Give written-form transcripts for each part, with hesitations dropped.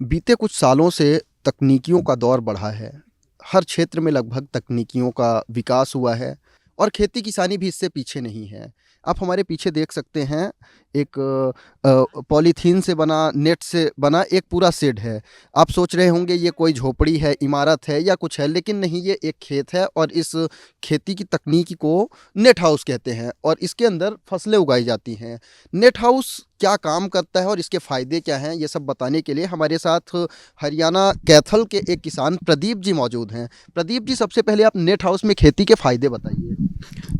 बीते कुछ सालों से तकनीकियों का दौर बढ़ा है। हर क्षेत्र में लगभग तकनीकियों का विकास हुआ है और खेती किसानी भी इससे पीछे नहीं है। आप हमारे पीछे देख सकते हैं, एक पॉलीथीन से बना, नेट से बना एक पूरा शेड है। आप सोच रहे होंगे ये कोई झोपड़ी है, इमारत है या कुछ है, लेकिन नहीं, ये एक खेत है और इस खेती की तकनीकी को नेट हाउस कहते हैं और इसके अंदर फसलें उगाई जाती हैं। नेट हाउस क्या काम करता है और इसके फ़ायदे क्या हैं, ये सब बताने के लिए हमारे साथ हरियाणा कैथल के एक किसान प्रदीप जी मौजूद हैं। प्रदीप जी, सबसे पहले आप नेट हाउस में खेती के फ़ायदे बताइए।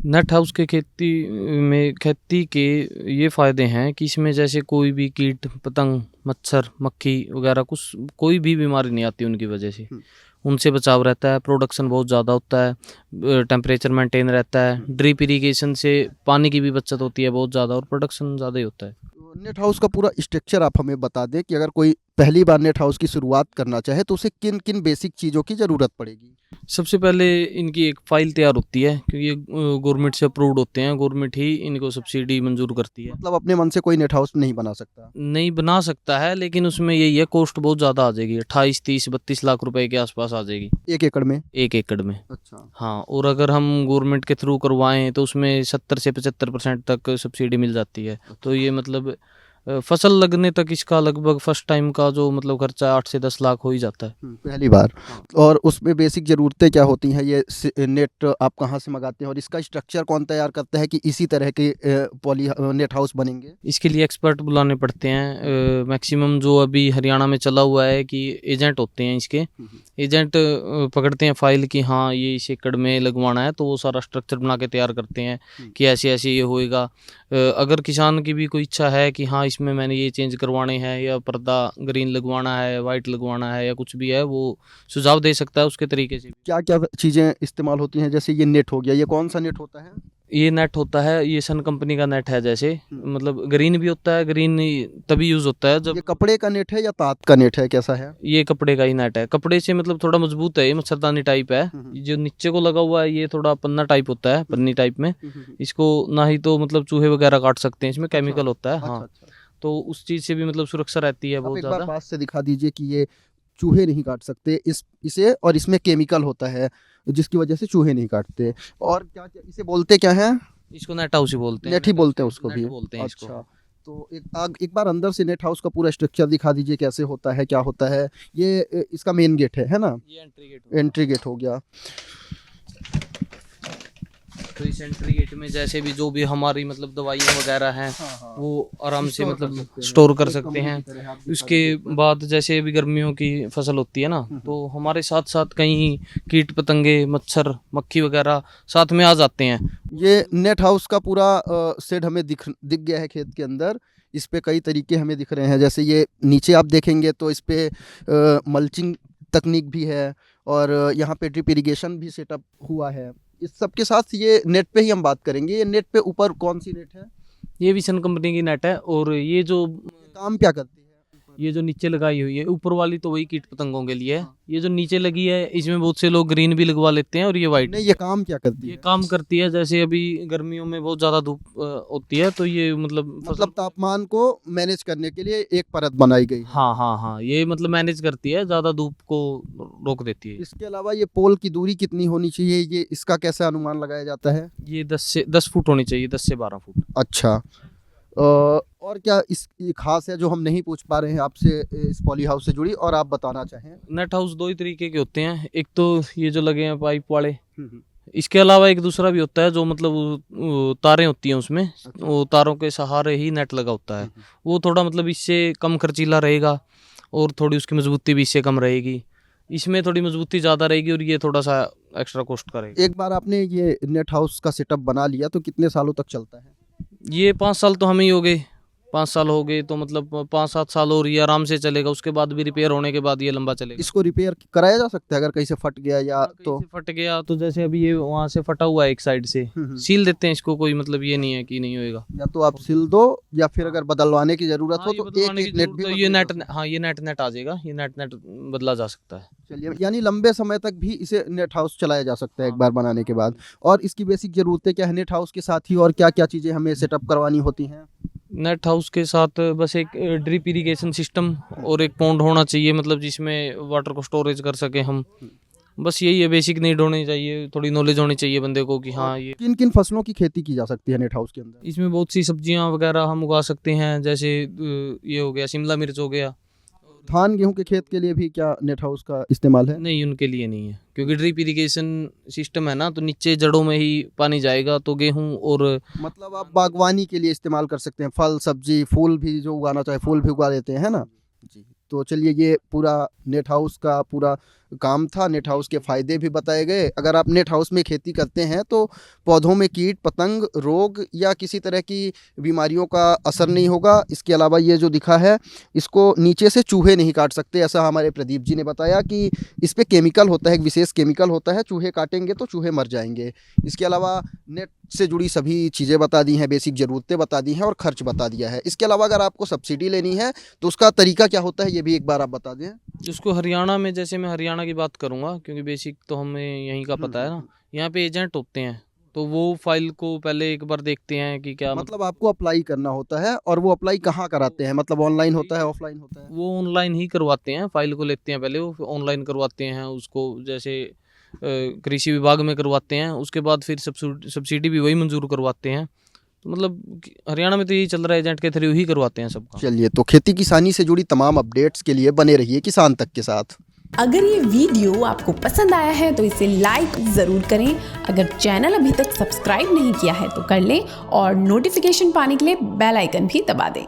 नट हाउस के खेती के ये फ़ायदे हैं कि इसमें जैसे कोई भी कीट पतंग मच्छर मक्खी वगैरह कुछ कोई भी बीमारी नहीं आती उनकी वजह से। उनसे बचाव रहता है, प्रोडक्शन बहुत ज़्यादा होता है, टेम्परेचर मेंटेन रहता है, ड्रिप इरिगेशन से पानी की भी बचत होती है बहुत ज़्यादा और प्रोडक्शन ज़्यादा ही होता है। तो नेट हाउस का पूरा स्ट्रक्चर आप हमें बता दें कि अगर कोई पहली बार नेट हाउस की शुरुआत करना चाहे तो उसे किन किन बेसिक चीज़ों की ज़रूरत पड़ेगी। सबसे पहले इनकी एक फ़ाइल तैयार होती है क्योंकि ये गवर्नमेंट से अप्रूव्ड होते हैं, गवर्नमेंट ही इनको सब्सिडी मंजूर करती है। मतलब अपने मन से कोई नेट हाउस नहीं बना सकता। नहीं बना सकता है लेकिन उसमें यही है, कॉस्ट बहुत ज़्यादा आ जाएगी, 28 30 32 लाख रुपए के आसपास आ जाएगी 1 एकड़ में। 1 एकड़ में। अच्छा। हाँ, और अगर हम गवर्नमेंट के थ्रू करवाएं तो उसमें 70 से 75% तक सब्सिडी मिल जाती है। तो ये मतलब फसल लगने तक इसका लगभग फर्स्ट टाइम का जो मतलब खर्चा 8 से 10 लाख हो ही जाता है। पहली बार। हाँ। और उसमें बेसिक ज़रूरतें क्या होती हैं, ये नेट आप कहाँ से मंगाते हैं और इसका स्ट्रक्चर कौन तैयार करता है कि इसी तरह के पॉली नेट हाउस बनेंगे। इसके लिए एक्सपर्ट बुलाने पड़ते हैं। मैक्सिमम जो अभी हरियाणा में चला हुआ है कि एजेंट होते हैं इसके। एजेंट पकड़ते हैं फाइल कि हाँ ये इस एकड़ में लगवाना है, तो वो सारा स्ट्रक्चर बना के तैयार करते हैं कि ऐसे ऐसे ये होएगा। अगर किसान की भी कोई इच्छा है कि हाँ इसमें मैंने ये चेंज करवाने हैं या पर्दा ग्रीन लगवाना है, वाइट लगवाना है या कुछ भी है, वो सुझाव दे सकता है उसके तरीके से। क्या क्या चीज़ें इस्तेमाल होती हैं, जैसे ये नेट हो गया, ये कौन सा नेट होता है। ये नेट होता है, ये सन कंपनी का नेट है। जैसे मतलब ग्रीन भी होता है, ग्रीन तभी यूज होता है जब ये कपड़े का नेट है या तात का नेट है, कैसा है। ये कपड़े का ही नेट है। कपड़े से मतलब थोड़ा मजबूत है, ये मच्छरदानी टाइप है। जो नीचे को लगा हुआ है ये थोड़ा पन्ना टाइप होता है, पन्नी टाइप में। इसको ना ही तो मतलब चूहे वगैरह काट सकते हैं, इसमें केमिकल होता है। हाँ, अच्छा। तो उस चीज से भी मतलब सुरक्षा रहती है आप बहुत एक बार ज्यादा। पास से दिखा दीजिए कि ये चूहे नहीं काट सकते इसे, और इसमें केमिकल होता है जिसकी वजह से चूहे नहीं काटते। और क्या क्या इसे बोलते क्या है। इसको नेट हाउस ही बोलते हैं। नेट ही बोलते हैं उसको नेट भी। बोलते हैं इसको। अच्छा। तो एक बार अंदर से नेट हाउस का पूरा स्ट्रक्चर दिखा दीजिए, कैसे होता है, क्या होता है। ये इसका मेन गेट है ना। ये एंट्री गेट। एंट्री गेट हो गया। तो इस एंट्री गेट में जैसे भी जो भी हमारी मतलब दवाइयाँ वगैरह हैं, वो आराम से मतलब स्टोर कर सकते हैं। उसके बाद जैसे अभी गर्मियों की फसल होती है ना, तो हमारे साथ साथ कहीं कीट पतंगे मच्छर मक्खी वगैरह साथ में आ जाते हैं। ये नेट हाउस का पूरा शेड हमें दिख गया है खेत के अंदर। इस पे कई तरीके हमें दिख रहे हैं, जैसे ये नीचे आप देखेंगे तो इस पे मल्चिंग तकनीक भी है और यहाँ पे ड्रिप इरिगेशन भी सेटअप हुआ है। इस सब के साथ ये नेट पे ही हम बात करेंगे। ये नेट पे ऊपर कौन सी नेट है, ये भी सन कंपनी की नेट है। और ये जो ये काम क्या करती है ऊपर? ये जो नीचे लगाई हुई है, ऊपर वाली तो वही कीट पतंगों के लिए है। ये जो नीचे लगी है इसमें बहुत से लोग ग्रीन भी लगवा लेते हैं, और ये वाइट। नहीं, ये काम क्या करती ये है। काम करती है, जैसे अभी गर्मियों में बहुत ज़्यादा धूप होती है, तो ये मतलब तापमान को मैनेज करने के लिए एक परत बनाई गई है। हाँ हाँ हाँ, ये मतलब मैनेज करती है, ज़्यादा धूप को रोक देती है। इसके अलावा ये पोल की दूरी कितनी होनी चाहिए, ये इसका कैसे अनुमान लगाया जाता है। ये 10 फुट होनी चाहिए, 10 से 12 फुट। अच्छा। और क्या इस ये खास है जो हम नहीं पूछ पा रहे हैं आपसे इस पॉली हाउस से जुड़ी, और आप बताना चाहें। नेट हाउस दो ही तरीके के होते हैं, एक तो ये जो लगे हैं पाइप वाले। इसके अलावा एक दूसरा भी होता है जो मतलब वो तारें होती हैं उसमें, वो तारों के सहारे ही नेट लगा होता है। वो थोड़ा मतलब इससे कम खर्चीला रहेगा और थोड़ी उसकी मजबूती भी इससे कम रहेगी। इसमें थोड़ी मजबूती ज़्यादा रहेगी और ये थोड़ा सा एक्स्ट्रा कॉस्ट करेगा। एक बार आपने ये नेट हाउस का सेटअप बना लिया तो कितने सालों तक चलता है। ये 5 साल तो हमें ही हो गए। 5 साल हो गए तो मतलब 5 7 साल और ये आराम से चलेगा। उसके बाद भी रिपेयर होने के बाद ये लंबा चलेगा। इसको रिपेयर कराया जा सकता है अगर कहीं से फट गया या हाँ, कहीं तो। से फट गया तो जैसे अभी ये वहाँ से फटा हुआ है एक साइड से, सील देते हैं इसको। कोई मतलब ये नहीं है कि नहीं होएगा। या तो आप सिल दो या फिर अगर बदलवाने की जरूरत हाँ, हो ये तो बदलवाने की एक नेट जरूरत भी तो बदले ये जा नेट, सकते हैं। हाँ ये नेट आ जाएगा। ये नेट बदला जा सकता है। चलिए, यानी लंबे समय तक भी इसे नेट हाउस चलाया जा सकता है एक बार बनाने के बाद। और इसकी बेसिक ज़रूरतें क्या है नेट हाउस के साथ ही, और क्या क्या चीज़ें हमें सेटअप करवानी होती हैं। नेट हाउस के साथ बस एक ड्रिप इरिगेशन सिस्टम और एक पॉन्ड होना चाहिए, मतलब जिसमें वाटर को स्टोरेज कर सके हम। बस यही है, बेसिक नीड होनी चाहिए, थोड़ी नॉलेज होनी चाहिए बंदे को कि हाँ ये। किन किन फसलों की खेती की जा सकती है नेट हाउस के अंदर? इसमें बहुत सी सब्जियां वगैरह हम उगा सकते हैं, जैसे ये हो गया शिमला मिर्च हो गया। धान गेहूं के खेत के लिए भी क्या नेट हाउस का इस्तेमाल है? नहीं, उनके लिए नहीं है, क्योंकि ड्रिप इरिगेशन सिस्टम है ना, तो नीचे जड़ों में ही पानी जाएगा, तो गेहूं और मतलब आप बागवानी के लिए इस्तेमाल कर सकते हैं, फल सब्जी फूल भी जो उगाना चाहे फूल भी उगा देते हैं, है ना जी। तो चलिए, ये पूरा नेट हाउस का पूरा काम था, नेट हाउस के फ़ायदे भी बताए गए। अगर आप नेट हाउस में खेती करते हैं तो पौधों में कीट पतंग रोग या किसी तरह की बीमारियों का असर नहीं होगा। इसके अलावा ये जो दिखा है, इसको नीचे से चूहे नहीं काट सकते, ऐसा हमारे प्रदीप जी ने बताया कि इस पे केमिकल होता है, एक विशेष केमिकल होता है, चूहे काटेंगे तो चूहे मर जाएंगे। इसके अलावा नेट से जुड़ी सभी चीज़ें बता दी हैं, बेसिक ज़रूरतें बता दी हैं और ख़र्च बता दिया है। इसके अलावा अगर आपको सब्सिडी लेनी है तो उसका तरीका क्या होता है, ये भी एक बार आप बता दें। उसको हरियाणा में, जैसे मैं हरियाणा की बात करूंगा क्योंकि बेसिक तो हमें यहीं का पता है ना, यहाँ पे एजेंट होते हैं, तो वो फाइल को पहले एक बार देखते हैं कि क्या मतलब आपको अप्लाई करना होता है, और वो अप्लाई कहाँ कराते हैं? मतलब ऑनलाइन होता है, ऑफलाइन होता है? वो ऑनलाइन ही करवाते हैं, फाइल को लेते हैं पहले, वो ऑनलाइन करवाते हैं उसको, जैसे कृषि विभाग में करवाते हैं, उसके बाद फिर सब्सिडी भी वही मंजूर करवाते हैं। तो मतलब हरियाणा में तो यही चल रहा है, एजेंट के थ्रू ही करवाते हैं सबका। चलिए, तो खेती किसानी से जुड़ी तमाम अपडेट्स के लिए बने रहिए किसान तक के साथ। अगर ये वीडियो आपको पसंद आया है तो इसे लाइक ज़रूर करें। अगर चैनल अभी तक सब्सक्राइब नहीं किया है तो कर लें और नोटिफिकेशन पाने के लिए बेल आइकन भी दबा दें।